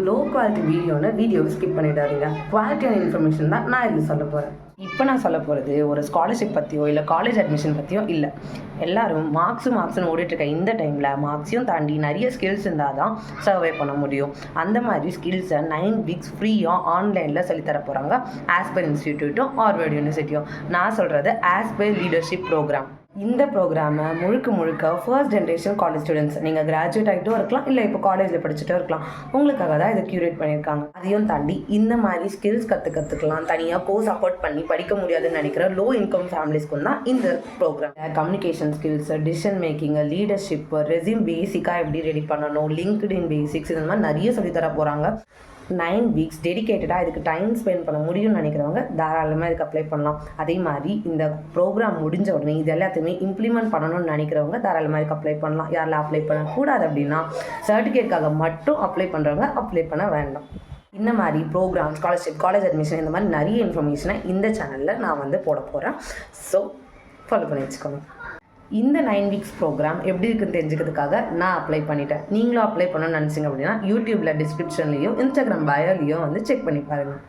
Low quality வீடியோவை skip பண்ணிடாதீங்க. குவாலிட்டியான இன்ஃபர்மேஷன் தான் நான் இதில் சொல்ல போகிறேன். இப்போ நான் சொல்ல போகிறது ஒரு ஸ்காலர்ஷிப் பற்றியோ இல்லை காலேஜ் அட்மிஷன் பற்றியோ இல்லை. எல்லோரும் மார்க்ஸ்னு ஓடிட்டுருக்க இந்த டைமில் மார்க்ஸையும் தாண்டி நிறைய ஸ்கில்ஸ் இருந்தால் தான் சர்வே பண்ண முடியும். அந்த மாதிரி ஸ்கில்ஸை 9 வீக்ஸ் ஃப்ரீயாக ஆன்லைனில் சொல்லித்தர போகிறாங்க ஆஸ்பர் இன்ஸ்டிடியூட்டும் ஹார்வர்ட் யூனிவர்சிட்டியும். நான் சொல்கிறது ஆஸ்பர் லீடர்ஷிப் ப்ரோக்ராம். இந்த ப்ரோக்ராமை முழுக்க ஃபர்ஸ்ட் ஜென்ரேஷன் காலேஜ் ஸ்டூடெண்ட்ஸ், நீங்கள் கிராஜுவேட் ஆகிட்டும் இருக்கலாம், இல்லை இப்போ காலேஜில் படிச்சுட்டும் இருக்கலாம், உங்களுக்காக தான் இதை க்யூரேட் பண்ணியிருக்காங்க. அதையும் தாண்டி இந்த மாதிரி ஸ்கில்ஸ் கற்றுக்கலாம் தனியாக கோர்ஸ் அஃபோர்ட் பண்ணி படிக்க முடியாதுன்னு நினைக்கிற லோ இன்கம் ஃபேமிலிஸ்க்கும் தான் இந்த program. Communication skills, decision making, leadership, resume பேசிக்காக எப்படி ரெடி பண்ணணும், லிங்க்டின் பேசிக்ஸ், இந்த மாதிரி நிறைய சொல்லித்தர போகிறாங்க. 9 வீக்ஸ் டெடிக்கேட்டடாக இதுக்கு டைம் ஸ்பெண்ட் பண்ண முடியும்னு நினைக்கிறவங்க தாராளமாக இதுக்கு அப்ளை பண்ணலாம். அதே மாதிரி இந்த ப்ரோக்ராம் முடிஞ்ச உடனே இது எல்லாத்தையுமே இம்ப்ளிமெண்ட் பண்ணணும்னு நினைக்கிறவங்க தாராளமாக இதுக்கு அப்ளை பண்ணலாம். யாரில் அப்ளை பண்ணக்கூடாது அப்படின்னா சர்டிஃபிகேட்காக மட்டும் அப்ளை பண்ணுறவங்க அப்ளை பண்ண வேண்டாம். இந்த மாதிரி ப்ரோக்ராம், ஸ்காலர்ஷிப், காலேஜ் அட்மிஷன், இந்த மாதிரி நிறைய இன்ஃபர்மேஷனை இந்த சேனலில் நான் போட போகிறேன். ஸோ ஃபாலோ பண்ணி வச்சுக்கோங்க. இந்த 9 வீக்ஸ் ப்ரோக்ராம் எப்படி இருக்குன்னு தெரிஞ்சுக்கிறதுக்காக நான் அப்ளை பண்ணிட்டேன். நீங்களும் அப்ளை பண்ணணும்னு நினச்சிங்க அப்படின்னா யூடியூப்பில் டிஸ்கிரிப்ஷன்லேயும் இன்ஸ்டாகிராம் பயோலையும் செக் பண்ணி பாருங்கள்.